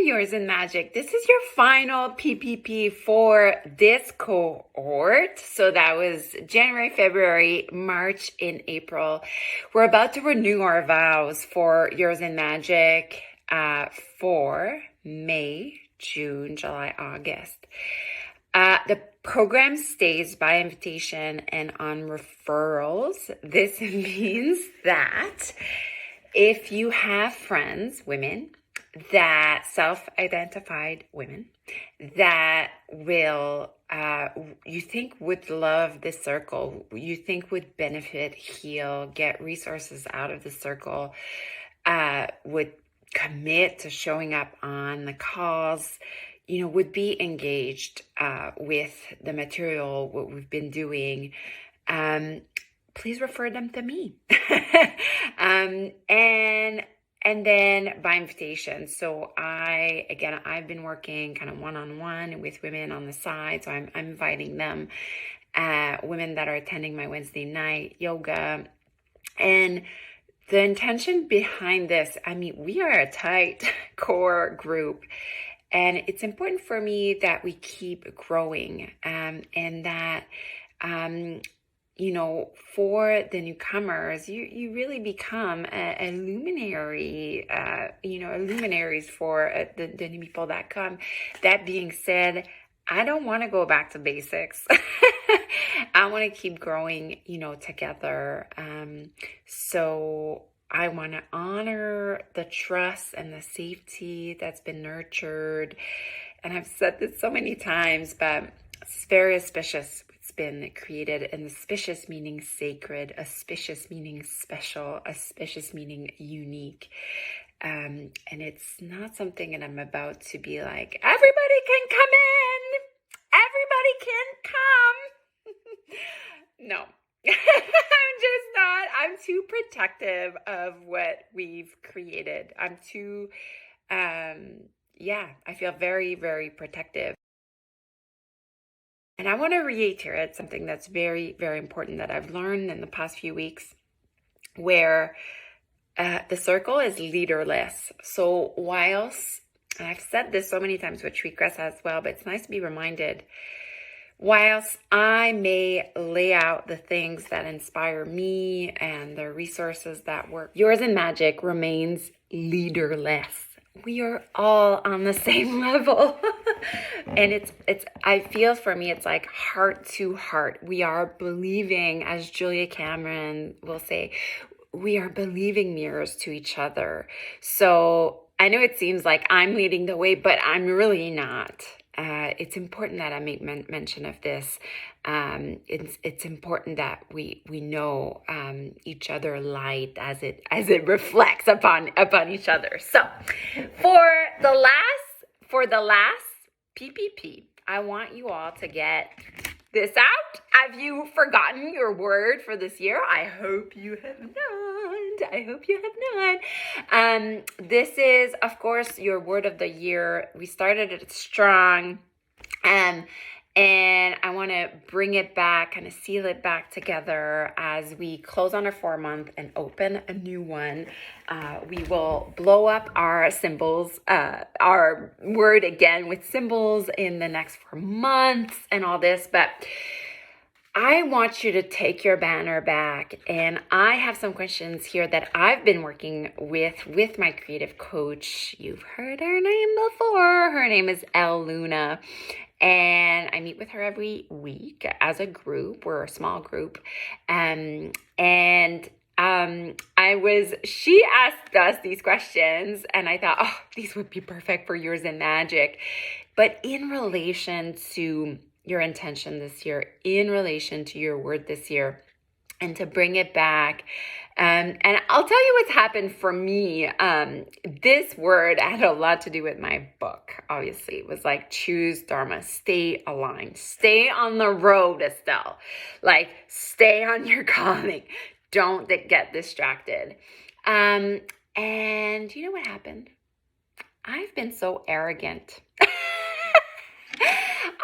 Yours in Magic. This is your final PPP for this cohort. So that was January, February, March, and April. We're about to renew our vows for Yours in Magic for May, June, July, August. The program stays by invitation and on referrals. This means that if you have friends, women, that self-identified women that will, you think would love this circle, you think would benefit, heal, get resources out of the circle, would commit to showing up on the calls, would be engaged with the material, what we've been doing, please refer them to me. And then by invitation. So I've been working kind of one-on-one with women on the side. So I'm inviting them, women that are attending my Wednesday night yoga. And the intention behind this, we are a tight core group. And it's important for me that we keep growing, and that, for the newcomers, you really become a luminary, luminaries for the new people that come. That being said, I don't want to go back to basics. I want to keep growing, together. So I want to honor the trust and the safety that's been nurtured. And I've said this so many times, but it's very auspicious. It's been created, and auspicious meaning sacred, auspicious meaning special, auspicious meaning unique. And it's not something that I'm about to be like, everybody can come in. Everybody can come. No. I'm just not. I'm too protective of what we've created. I'm too, I feel very, very protective. And I want to reiterate something that's very, very important that I've learned in the past few weeks, where the circle is leaderless. So whilst, and I've said this so many times with Shrikras as well, but it's nice to be reminded, whilst I may lay out the things that inspire me and the resources that work, Yours in Magic remains leaderless. We are all on the same level. And I feel for me, it's like heart to heart. We are believing, as Julia Cameron will say, we are believing mirrors to each other. So I know it seems like I'm leading the way, but I'm really not. It's important that I make mention of this. It's important that we know each other light as it reflects upon each other. So for the last PPP, I want you all to get this out. Have you forgotten your word for this year? I hope you have not. This is, of course, your word of the year. We started it strong. And I want to bring it back, kind of seal it back together as we close on our 4-month and open a new one. We will blow up our symbols, our word again with symbols in the next 4 months and all this. But I want you to take your banner back, and I have some questions here that I've been working with my creative coach. You've heard her name before. Her name is Elle Luna, and I meet with her every week as a group. We're a small group, she asked us these questions, and I thought, these would be perfect for Yours in Magic, but in relation to your intention this year, in relation to your word this year, and to bring it back. And I'll tell you what's happened for me. This word had a lot to do with my book. Obviously, it was like, choose Dharma, stay aligned, stay on the road, Estelle. Like, stay on your calling. Don't get distracted. And you know what happened? I've been so arrogant.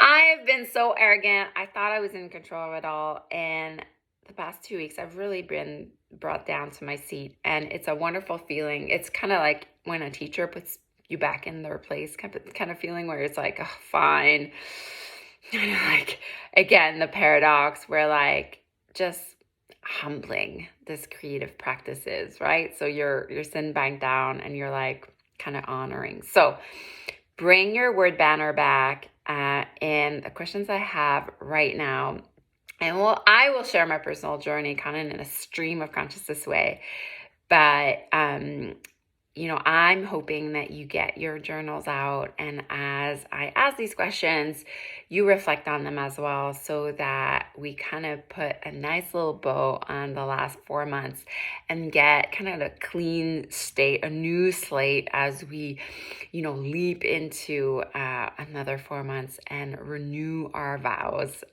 I've been so arrogant. I thought I was in control of it all. And the past 2 weeks, I've really been brought down to my seat. And it's a wonderful feeling. It's kind of like when a teacher puts you back in their place kind of feeling where it's like, oh, fine. Like, again, the paradox where like just humbling this creative practice is, right? So you're sitting back down and you're like kind of honoring. So bring your word banner back, and the questions I have right now, and I will share my personal journey kind of in a stream of consciousness way, but I'm hoping that you get your journals out, and as I ask these questions, you reflect on them as well, so that we kind of put a nice little bow on the last 4 months and get kind of a clean state, a new slate as we, leap into another 4 months and renew our vows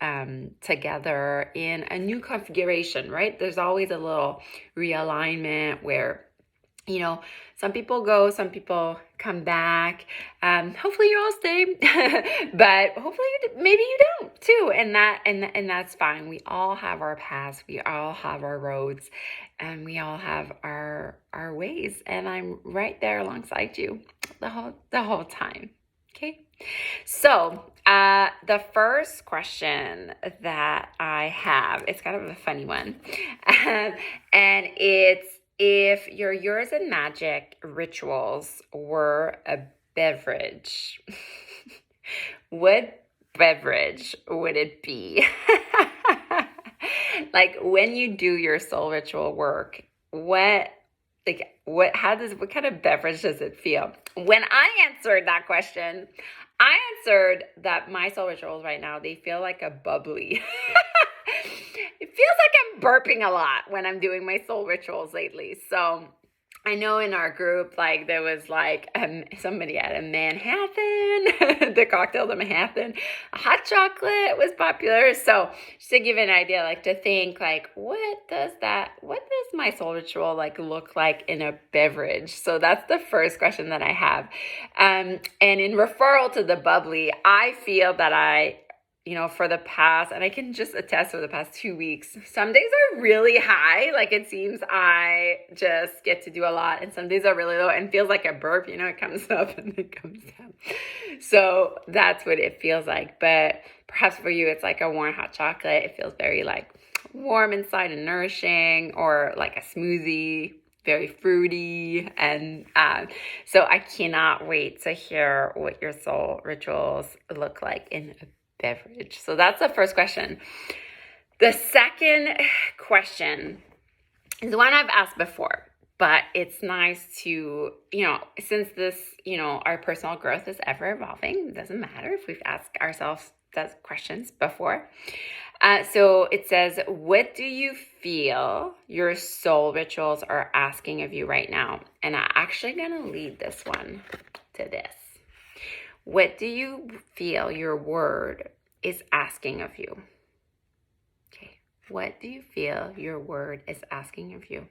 together in a new configuration, right? There's always a little realignment where some people go, some people come back. Hopefully you all stay, but hopefully maybe you don't too. And that's fine. We all have our paths. We all have our roads, and we all have our ways. And I'm right there alongside you the whole time. Okay. So, the first question that I have, it's kind of a funny one. And it's, if your yours and magic rituals were a beverage, what beverage would it be? Like, when you do your soul ritual work, what kind of beverage does it feel? When I answered that question, I answered that my soul rituals right now, they feel like a bubbly. It feels like I'm burping a lot when I'm doing my soul rituals lately. So I know in our group, like, there was like somebody had a Manhattan, the cocktail, the Manhattan, a hot chocolate was popular. So just to give an idea, like, to think like, what does my soul ritual like look like in a beverage? So that's the first question that I have. And in referral to the bubbly, I feel that for the past, and I can just attest for the past 2 weeks, some days are really high. Like, it seems I just get to do a lot, and some days are really low and feels like a burp, it comes up and it comes down. So that's what it feels like. But perhaps for you, it's like a warm hot chocolate. It feels very like warm inside and nourishing, or like a smoothie, very fruity. And so I cannot wait to hear what your soul rituals look like in a beverage. So that's the first question. The second question is one I've asked before, but it's nice to, since this, our personal growth is ever evolving, it doesn't matter if we've asked ourselves those questions before. So it says, what do you feel your soul rituals are asking of you right now? And I'm actually going to lead this one to this. What do you feel your word is asking of you? Okay. What do you feel your word is asking of you?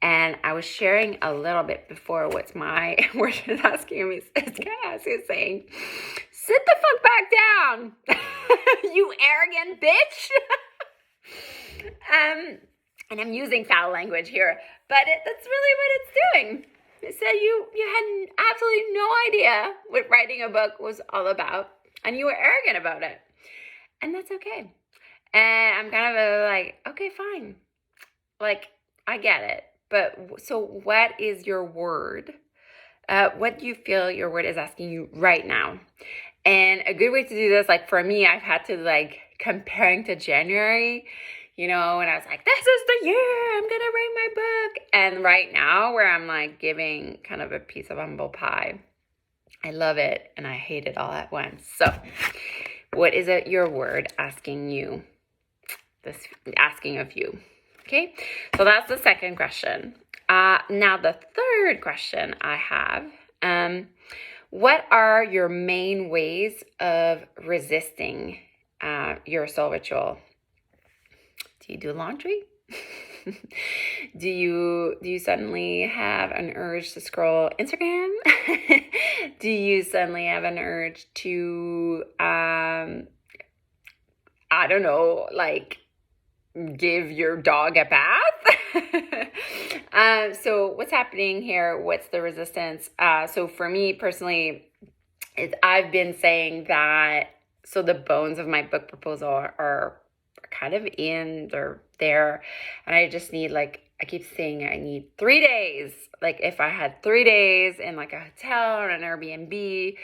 And I was sharing a little bit before what my word is asking me. It's kind of saying, sit the fuck back down, you arrogant bitch. And I'm using foul language here, but that's really what it's doing. It said you had absolutely no idea what writing a book was all about, and you were arrogant about it. And that's okay. And I'm kind of like, okay, fine. Like, I get it. But so what is your word? What do you feel your word is asking you right now? And a good way to do this, like for me, I've had to like comparing to January, and I was like, this is the year I'm going to write my book. And right now where I'm like giving kind of a piece of humble pie, I love it and I hate it all at once. So what is it your word asking you? Asking of you. Okay. So that's the second question. Now the third question I have, what are your main ways of resisting your soul ritual? Do you do laundry? Do you suddenly have an urge to scroll Instagram? Do you suddenly have an urge to, I don't know, like give your dog a bath. So what's happening here? What's the resistance? So for me personally, I've been saying that, so the bones of my book proposal are kind of in, they're there. And I just need, like, I keep saying I need 3 days. Like if I had 3 days in like a hotel or an Airbnb,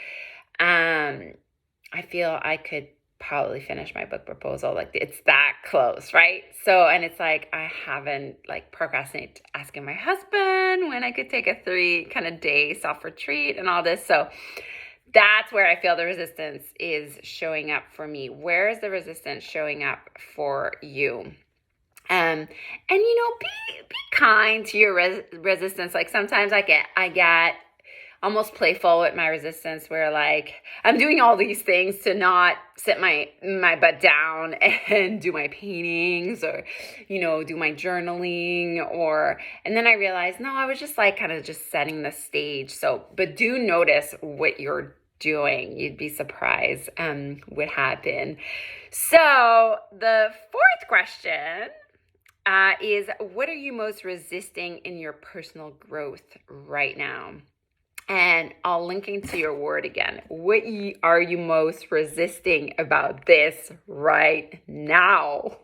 I feel I could probably finish my book proposal. Like it's that close, right? So, and it's like I haven't like procrastinated asking my husband when I could take a 3 kind of day self retreat and all this. So that's where I feel the resistance is showing up for me. Where is the resistance showing up for you? And be kind to your resistance. Like sometimes I get almost playful with my resistance, where like I'm doing all these things to not sit my butt down and do my paintings or do my journaling, and then I realized, no, I was just like kind of just setting the stage. So but do notice what you're doing. You'd be surprised what happened. So the fourth question is, what are you most resisting in your personal growth right now? And I'll link into your word again. What are you most resisting about this right now?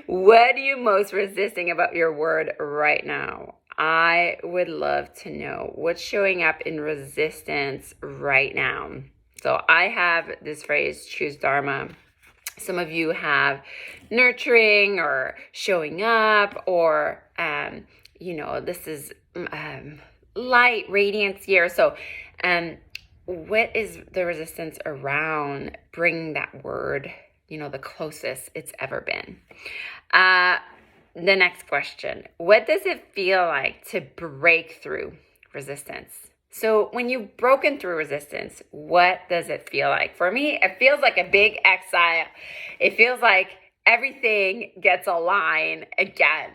What are you most resisting about your word right now? I would love to know what's showing up in resistance right now. So I have this phrase, choose Dharma. Some of you have nurturing or showing up, or, this is light, radiance here. So what is the resistance around bringing that word, the closest it's ever been? The next question, what does it feel like to break through resistance? So when you've broken through resistance, what does it feel like? For me, it feels like a big exhale. It feels like everything gets aligned again.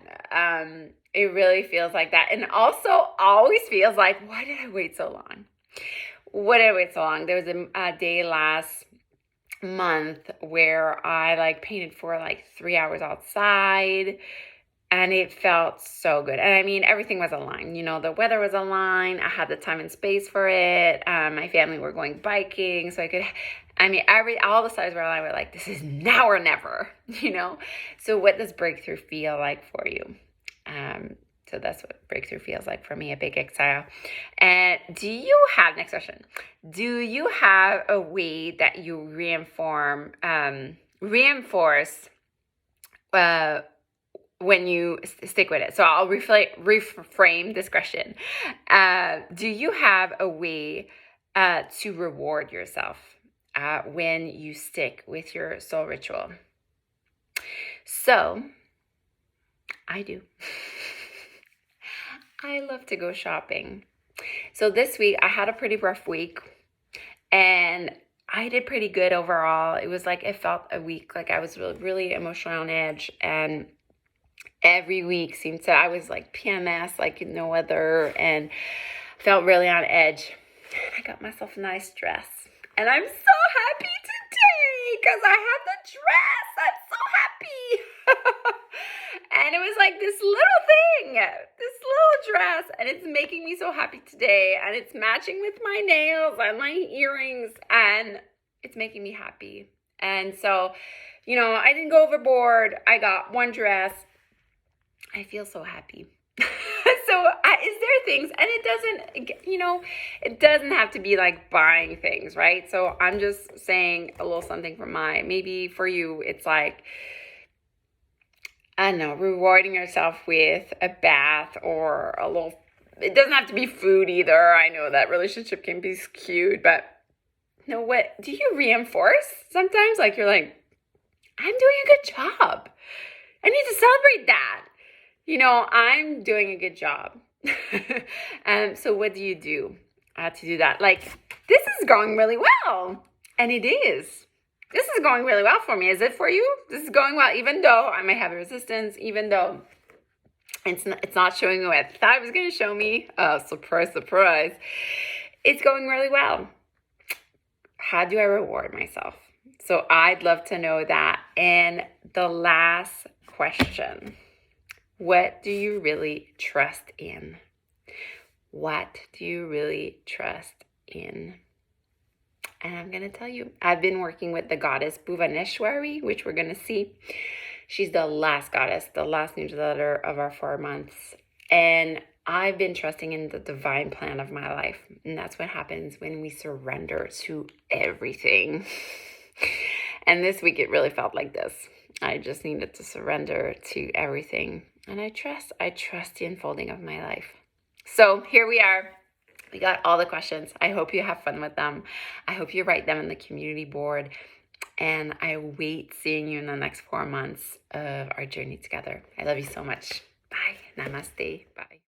It really feels like that. And also always feels like, why did I wait so long? What did I wait so long? There was a day last month where I like painted for like 3 hours outside. And it felt so good. And I mean, everything was aligned. The weather was aligned. I had the time and space for it. My family were going biking. So all the stars were aligned. We're like, this is now or never, So what does breakthrough feel like for you? So that's what breakthrough feels like for me, a big exhale. And next question, do you have a way that you reinforce when you stick with it? So I'll reframe this question. Do you have a way to reward yourself when you stick with your soul ritual? So I do. I love to go shopping. So this week I had a pretty rough week and I did pretty good overall. It was like, it felt a week like I was really, really emotionally on edge, and every week I was like PMS like no other, and felt really on edge. And I got myself a nice dress, and I'm so happy today because I have the dress. I'm so happy. And it was like this little dress, and it's making me so happy today, and it's matching with my nails and my earrings, and it's making me happy. And so, I didn't go overboard. I got one dress. I feel so happy. So is there things, and it doesn't have to be like buying things, right? So I'm just saying a little something from maybe for you, it's like, I don't know, rewarding yourself with a bath or it doesn't have to be food either. I know that relationship can be skewed, but what do you reinforce sometimes? Like you're like, I'm doing a good job. I need to celebrate that. I'm doing a good job. So what do you do to do that? Like, this is going really well. And it is. This is going really well for me. Is it for you? This is going well, even though I may have a resistance, even though it's not showing me what I thought it was going to show me. Surprise, surprise. It's going really well. How do I reward myself? So I'd love to know that. And the last question, what do you really trust in? What do you really trust in? And I'm going to tell you, I've been working with the goddess Bhuvaneshwari, which we're going to see. She's the last goddess, the last newsletter of our 4 months. And I've been trusting in the divine plan of my life. And that's what happens when we surrender to everything. And this week it really felt like this. I just needed to surrender to everything. And I trust the unfolding of my life. So here we are. We got all the questions. I hope you have fun with them. I hope you write them in the community board. And I wait seeing you in the next 4 months of our journey together. I love you so much. Bye. Namaste. Bye.